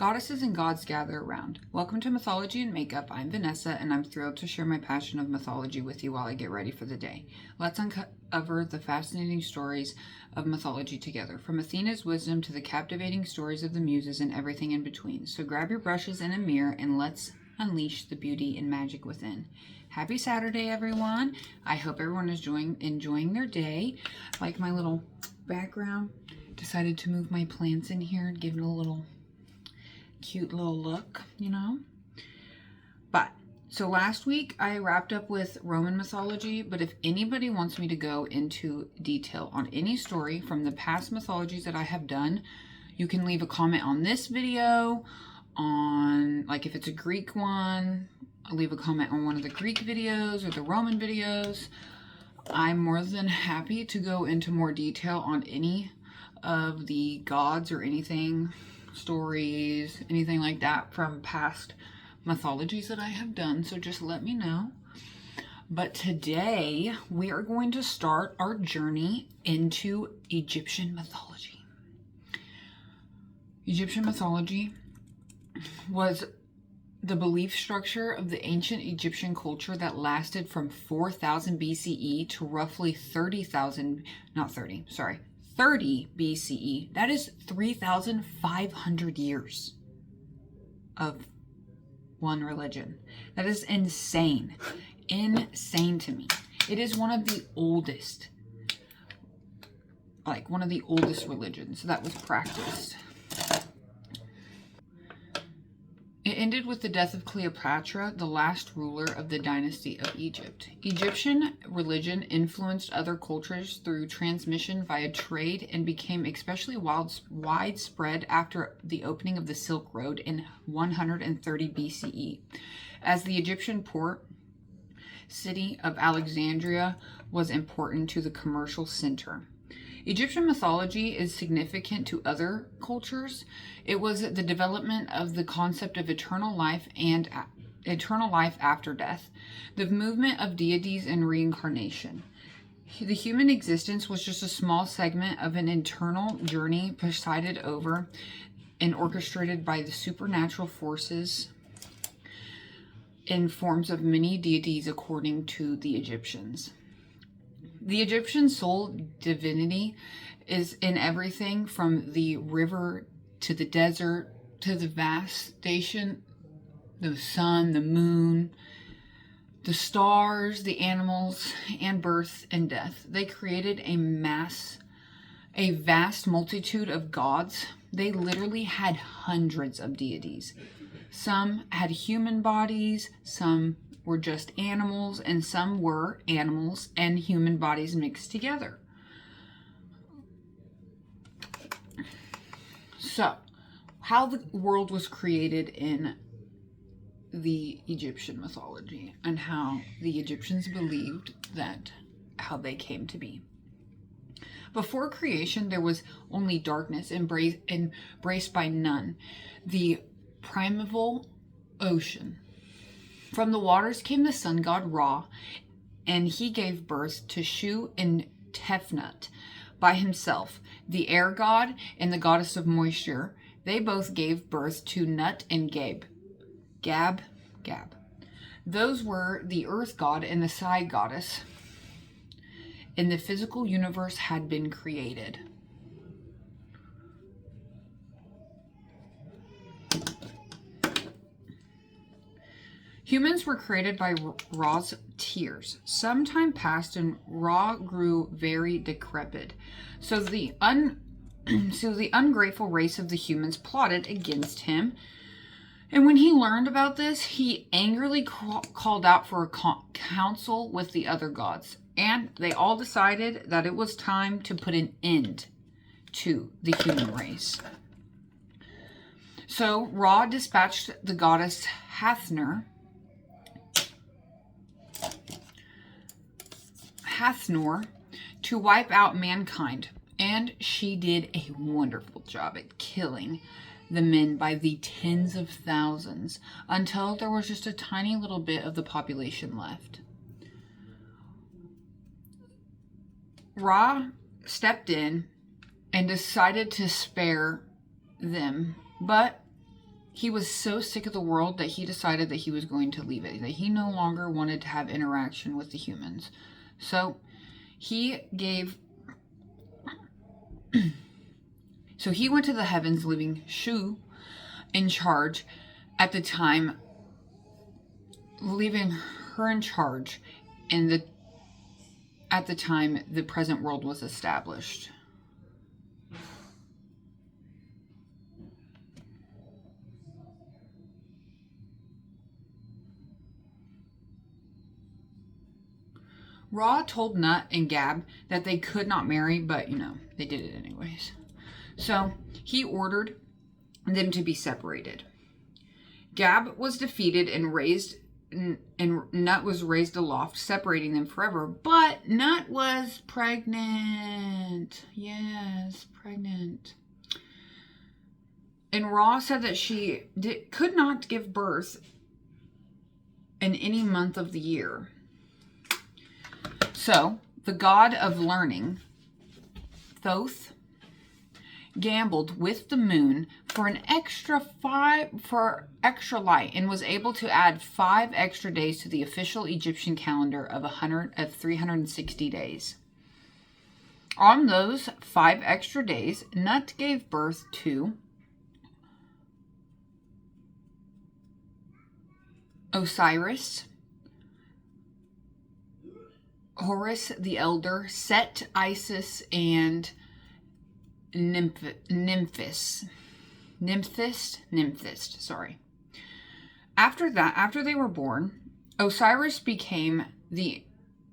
Goddesses and gods gather around. Welcome to Mythology and Makeup. I'm Vanessa, and I'm thrilled to share my passion of mythology with you while I get ready for the day. Let's uncover the fascinating stories of mythology together, from Athena's wisdom to the captivating stories of the muses and everything in between. So grab your brushes and a mirror, and let's unleash the beauty and magic within. Happy Saturday, everyone. I hope everyone is enjoying their day. Like my little background, decided to move my plants in here and give it a little cute little look, you know. But so last week I wrapped up with Roman mythology, but if anybody wants me to go into detail on any story from the past mythologies that I have done, you can leave a comment on this video. On, like, if it's a Greek one, I'll leave a comment on one of the Greek videos or the Roman videos. I'm more than happy to go into more detail on any of the gods or anything, stories, anything like that from past mythologies that I have done, so just let me know. But today we are going to start our journey into Egyptian mythology. Egyptian mythology was the belief structure of the ancient Egyptian culture that lasted from 4000 BCE to roughly 30 BCE. That is 3,500 years of one religion. That is insane. Insane to me. It is one of the oldest, religions that was practiced. It ended with the death of Cleopatra, the last ruler of the dynasty of Egypt. Egyptian religion influenced other cultures through transmission via trade and became especially widespread after the opening of the Silk Road in 130 BCE, as the Egyptian port city of Alexandria was important to the commercial center. Egyptian mythology is significant to other cultures. It was the development of the concept of eternal life and eternal life after death, the movement of deities and reincarnation. The human existence was just a small segment of an eternal journey presided over and orchestrated by the supernatural forces in forms of many deities according to the Egyptians. The Egyptian sole divinity is in everything from the river to the desert to the vast station, the sun, the moon, the stars, the animals, and birth and death. They created a vast multitude of gods. They literally had hundreds of deities. Some had human bodies, some were just animals, and some were animals and human bodies mixed together. So, how the world was created in the Egyptian mythology and how the Egyptians believed that how they came to be. Before creation, there was only darkness embraced by none. The primeval ocean. From the waters came the sun god Ra, and he gave birth to Shu and Tefnut by himself, the air god and the goddess of moisture. They both gave birth to Nut and Gab. Those were the earth god and the sky goddess, and the physical universe had been created. Humans were created by Ra's tears. Some time passed and Ra grew very decrepit. So the ungrateful race of the humans plotted against him. And when he learned about this, he angrily called out for a council with the other gods. And they all decided that it was time to put an end to the human race. So Ra dispatched the goddess Hathnor to wipe out mankind, and she did a wonderful job at killing the men by the tens of thousands until there was just a tiny little bit of the population left. Ra stepped in and decided to spare them, but he was so sick of the world that he decided that he was going to leave it, that he no longer wanted to have interaction with the humans. So he went to the heavens, leaving Shu in charge at the time, leaving her in charge at the time the present world was established. Ra told Nut and Gab that they could not marry, but, they did it anyways. So he ordered them to be separated. Gab was defeated and Nut was raised aloft, separating them forever. But Nut was pregnant. Yes, pregnant. And Ra said that she could not give birth in any month of the year. So, the god of learning, Thoth, gambled with the moon for extra light and was able to add 5 extra days to the official Egyptian calendar of 360 days. On those 5 extra days, Nut gave birth to Osiris, Horus the Elder, Set, Isis, and Nymphis. Sorry. After they were born, Osiris became the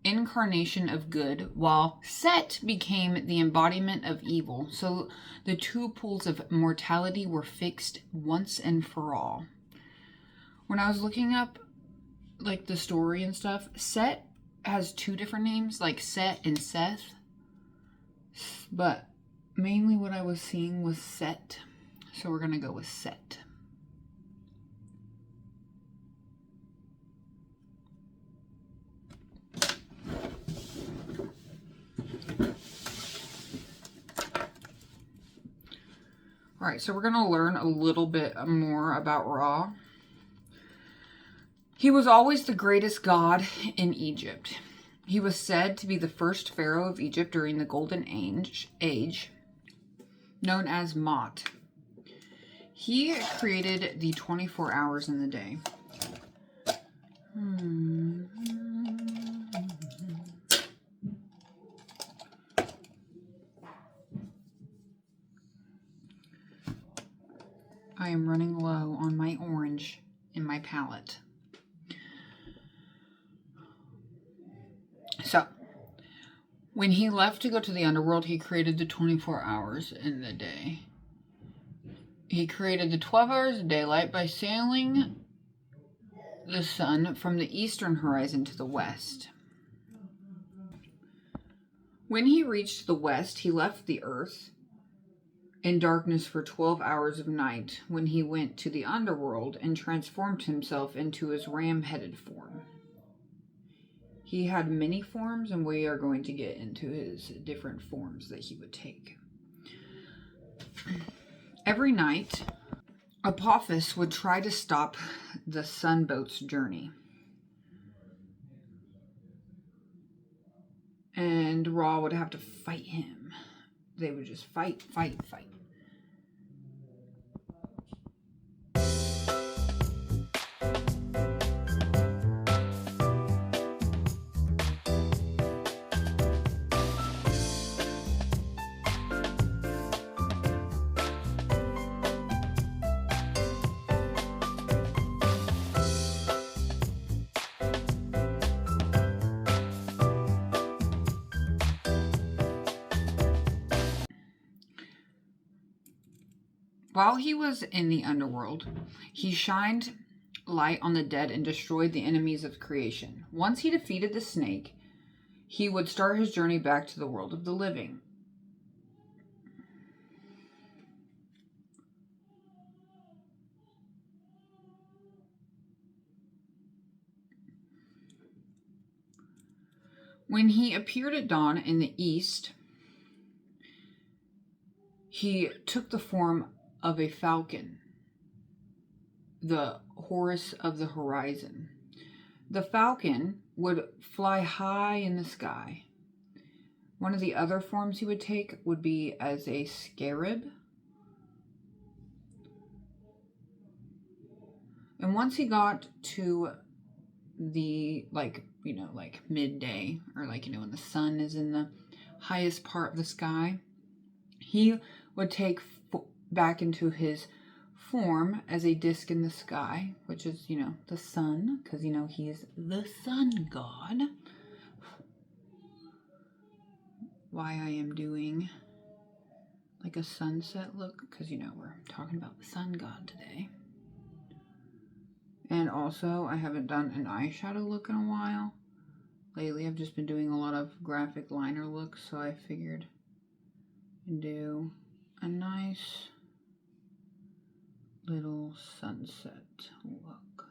incarnation of good, while Set became the embodiment of evil. So the 2 poles of mortality were fixed once and for all. When I was looking up like the story and stuff, Set has 2 different names, like Set and Seth, but mainly what I was seeing was Set, so we're gonna go with Set. Alright, so we're gonna learn a little bit more about Ra. He was always the greatest god in Egypt. He was said to be the first pharaoh of Egypt during the Golden Age, known as Mot. He created the 24 hours in the day. I am running low on my orange in my palette. So, when he left to go to the underworld, he created the 24 hours in the day. He created the 12 hours of daylight by sailing the sun from the eastern horizon to the west. When he reached the west, he left the earth in darkness for 12 hours of night when he went to the underworld and transformed himself into his ram-headed form. He had many forms, and we are going to get into his different forms that he would take. Every night, Apophis would try to stop the sunboat's journey. And Ra would have to fight him. They would just fight. While he was in the underworld, he shined light on the dead and destroyed the enemies of creation. Once he defeated the snake, he would start his journey back to the world of the living. When he appeared at dawn in the east, he took the form of a falcon. the Horus of the horizon. The falcon would fly high in the sky. One of the other forms he would take would be as a scarab. And once he got to the, like midday, or when the sun is in the highest part of the sky, he would take back into his form as a disc in the sky, which is, the sun, because, he is the sun god. Why I am doing like a sunset look, because, we're talking about the sun god today. And also, I haven't done an eyeshadow look in a while. Lately, I've just been doing a lot of graphic liner looks, so I figured I'd do a nice little sunset look.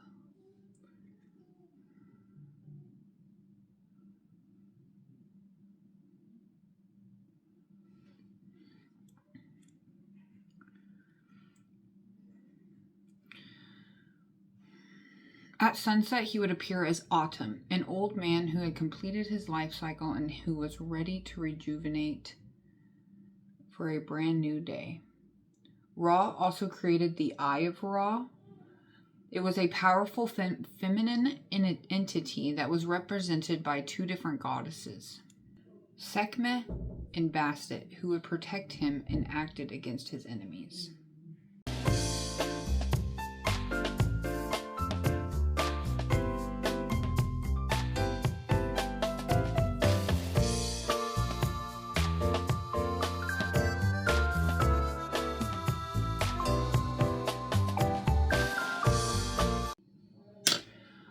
At sunset, he would appear as Autumn, an old man who had completed his life cycle and who was ready to rejuvenate for a brand new day. Ra also created the Eye of Ra. It was a powerful feminine entity that was represented by two different goddesses, Sekhmet and Bastet, who would protect him and acted against his enemies.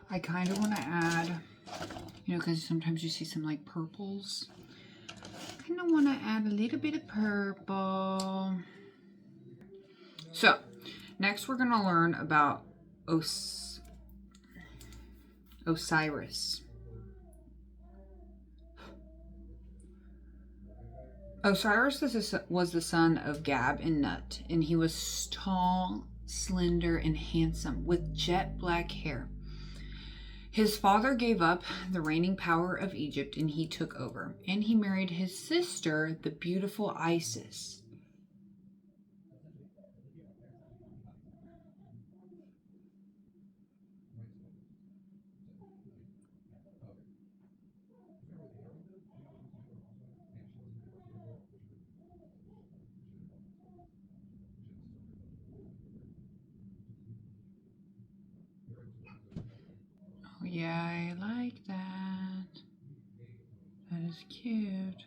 I kind of want to add, because sometimes you see some like purples. I kind of want to add a little bit of purple. So, next we're going to learn about Osiris. Osiris was the son of Gab and Nut, and he was tall, slender, and handsome with jet black hair. His father gave up the reigning power of Egypt and he took over. And he married his sister, the beautiful Isis. Oh yeah, I like that. That is cute.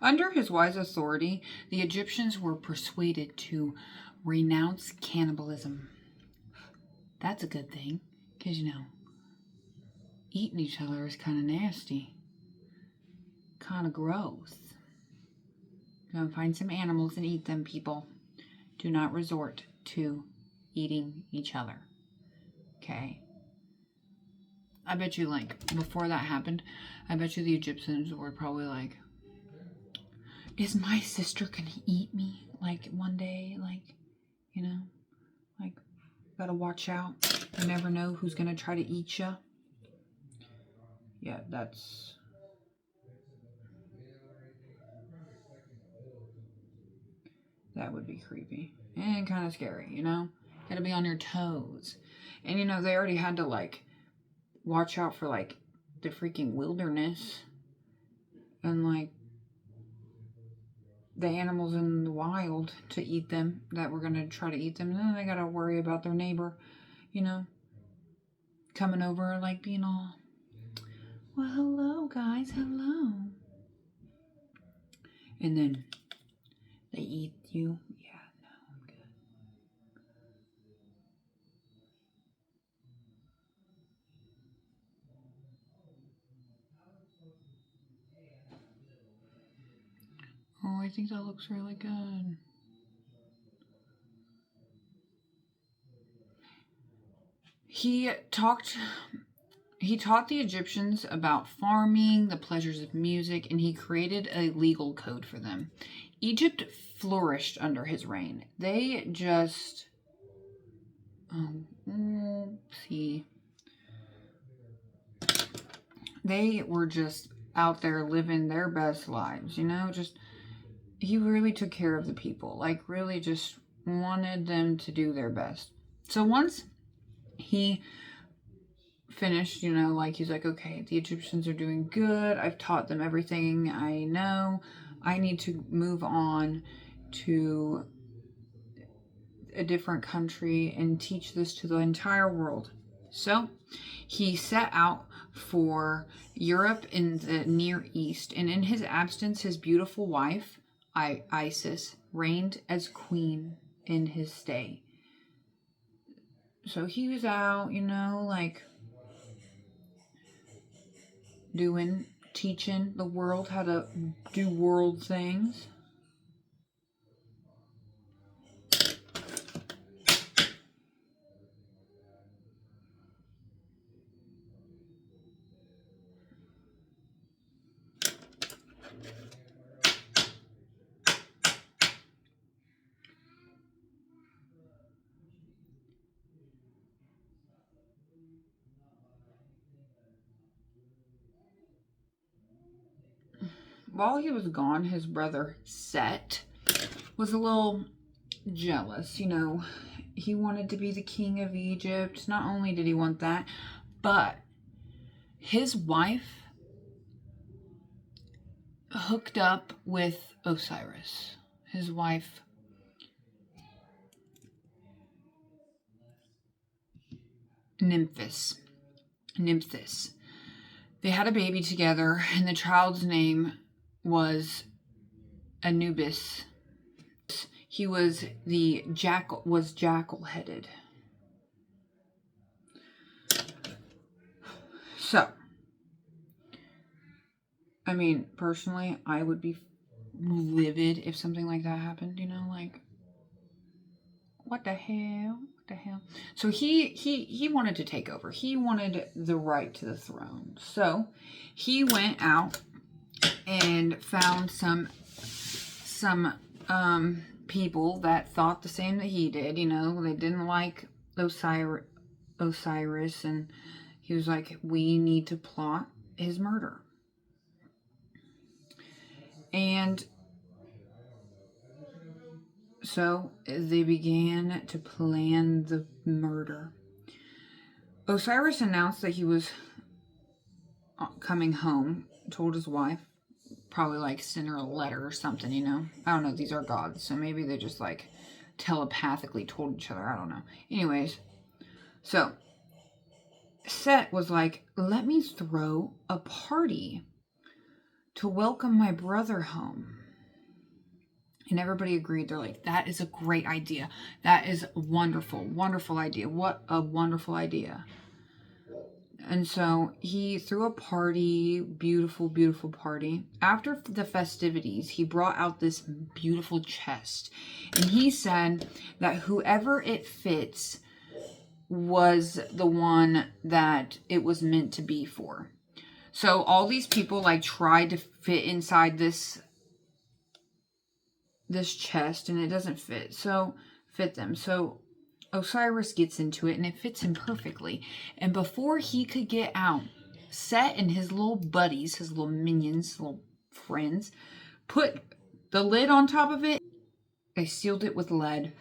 Under his wise authority, the Egyptians were persuaded to renounce cannibalism. That's a good thing, because, eating each other is kind of nasty. Kind of gross. Go and find some animals and eat them, people. Do not resort to eating each other. Okay? I bet you, before that happened, I bet you the Egyptians were probably like, is my sister gonna eat me? One day? Gotta watch out. You never know who's gonna try to eat you. Yeah, that would be creepy. And kind of scary, Gotta be on your toes. And, they already had to, watch out for, the freaking wilderness. And, the animals in the wild to eat them, that were going to try to eat them. And then they got to worry about their neighbor, coming over, being all, well, hello, guys, hello. And then they eat you. Yeah, no, I'm good. Oh, I think that looks really good. He taught the Egyptians about farming, the pleasures of music, and he created a legal code for them. Egypt flourished under his reign. They just... see. They were just out there living their best lives, just he really took care of the people, like really just wanted them to do their best. So once he finished, like he's like, okay, the Egyptians are doing good. I've taught them everything I know. I need to move on to a different country and teach this to the entire world. So he set out for Europe in the Near East, and in his absence, his beautiful wife, Isis, reigned as queen in his stay. So he was out, like teaching the world how to do world things. While he was gone, his brother Set was a little jealous. He wanted to be the king of Egypt. Not only did he want that, but his wife hooked up with Osiris. His wife Nymphis. They had a baby together, and the child's name was Anubis. He was jackal-headed. So, I mean, personally, I would be livid if something like that happened, like, what the hell? So he wanted to take over. He wanted the right to the throne. So he went out and found some people that thought the same that he did. They didn't like Osiris, and he was like, we need to plot his murder. And so they began to plan the murder. Osiris announced that he was coming home, told his wife, probably like sent her a letter or something, I don't know, these are gods, so maybe they just like telepathically told each other, I don't know. Anyways, so Set was like, let me throw a party to welcome my brother home. And everybody agreed. They're like, that is a great idea. That is a wonderful idea. What a wonderful idea. And so he threw a party, beautiful party. After the festivities, he brought out this beautiful chest. And he said that whoever it fits was the one that it was meant to be for. So all these people like tried to fit inside this chest, and it doesn't fit them. So Osiris gets into it, and it fits him perfectly. And before he could get out, Set and his little buddies, his little minions, little friends, put the lid on top of it. They sealed it with lead.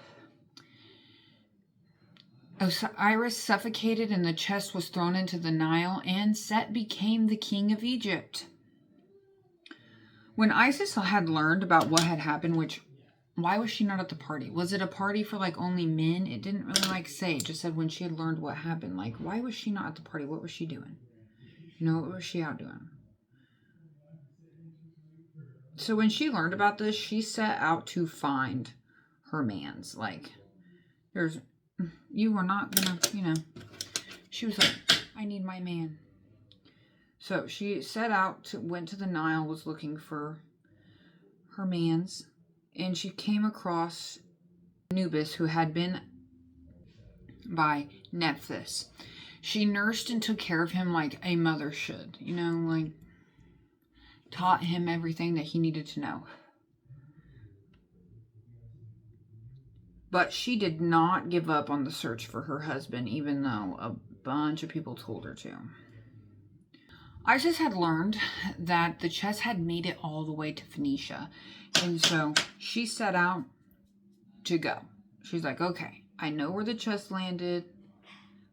Osiris suffocated, and the chest was thrown into the Nile, and Set became the king of Egypt. When Isis had learned about what had happened, why was she not at the party? Was it a party for like only men? It didn't really like say. It just said when she had learned what happened. Like, why was she not at the party? What was she doing? What was she out doing? So when she learned about this, she set out to find her mans. Like, you are not gonna, She was like, I need my man. So she set out went to the Nile, was looking for her mans, and she came across Anubis, who had been by Nephthys. She nursed and took care of him like a mother should, like taught him everything that he needed to know. But she did not give up on the search for her husband, even though a bunch of people told her to. Isis had learned that the chest had made it all the way to Phoenicia. And so she set out to go. She's like, okay, I know where the chest landed.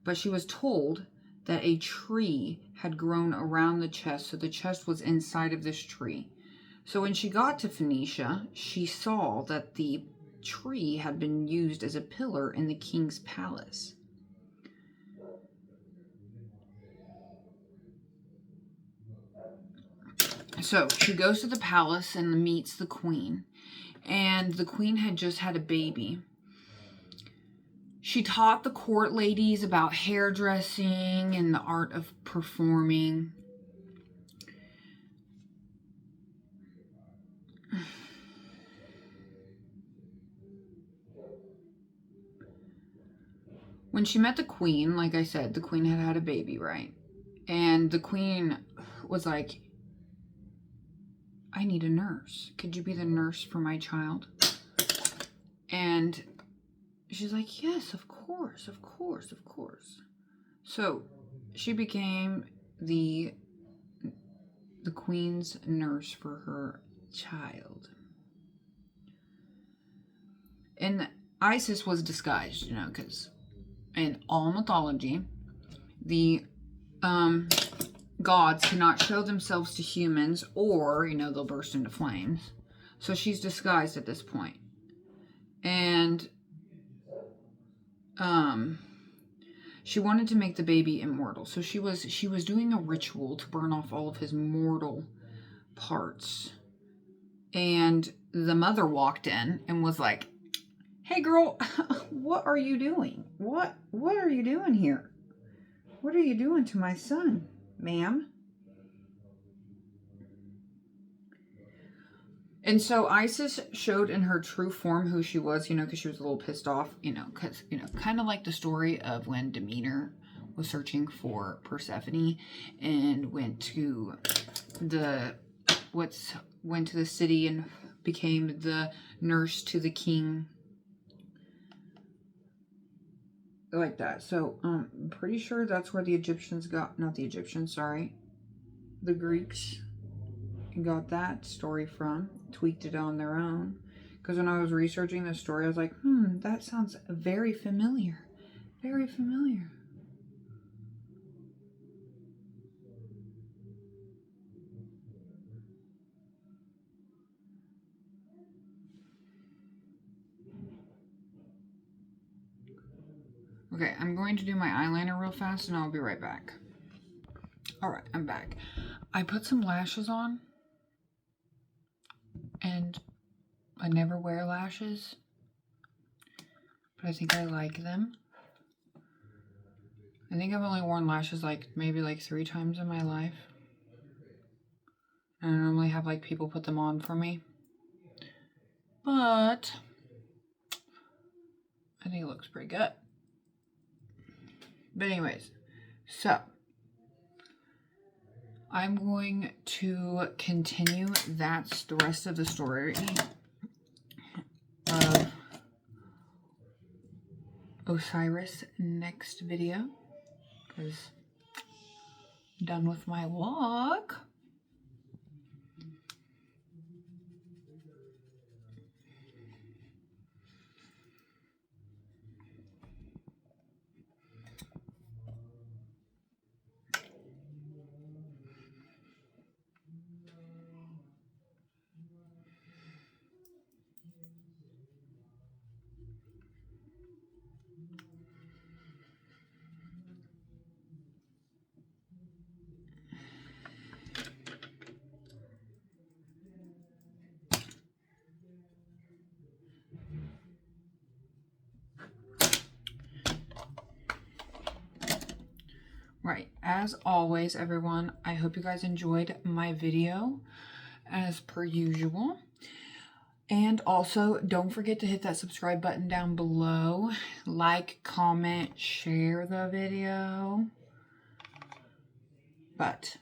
But she was told that a tree had grown around the chest. So the chest was inside of this tree. So when she got to Phoenicia, she saw that the tree had been used as a pillar in the king's palace. So she goes to the palace and meets the queen. And the queen had just had a baby. She taught the court ladies about hairdressing and the art of performing. When she met the queen, like I said, the queen had had a baby, right? And the queen was like, I need a nurse. Could you be the nurse for my child? And she's like, yes, of course, of course, of course. So she became the queen's nurse for her child. And Isis was disguised, you know, because in all mythology, the gods cannot show themselves to humans, or, you know, they'll burst into flames. So she's disguised at this point. And she wanted to make the baby immortal. So she was doing a ritual to burn off all of his mortal parts. And the mother walked in and was like, hey girl, what are you doing? What are you doing here? What are you doing to my son, ma'am? And so Isis showed in her true form who she was, you know, because she was a little pissed off, you know, because, you know, kind of like the story of when Demeter was searching for Persephone and went to the city and became the nurse to the king. Like that. So I'm pretty sure that's where the Egyptians got, not the Egyptians, sorry, the Greeks got that story from, tweaked it on their own. Because when I was researching this story, I was like, that sounds very familiar. Very familiar. Okay, I'm going to do my eyeliner real fast and I'll be right back. Alright, I'm back. I put some lashes on. And I never wear lashes. But I think I like them. I think I've only worn lashes maybe 3 times in my life. And I normally have people put them on for me. But I think it looks pretty good. But anyways, so I'm going to continue. That's the rest of the story of Osiris next video, because I'm done with my walk. Right, as always, everyone, I hope you guys enjoyed my video, as per usual. And also, don't forget to hit that subscribe button down below. Like, comment, share the video. But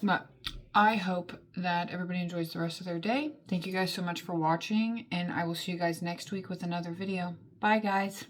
But I hope that everybody enjoys the rest of their day. Thank you guys so much for watching, and I will see you guys next week with another video. Bye, guys.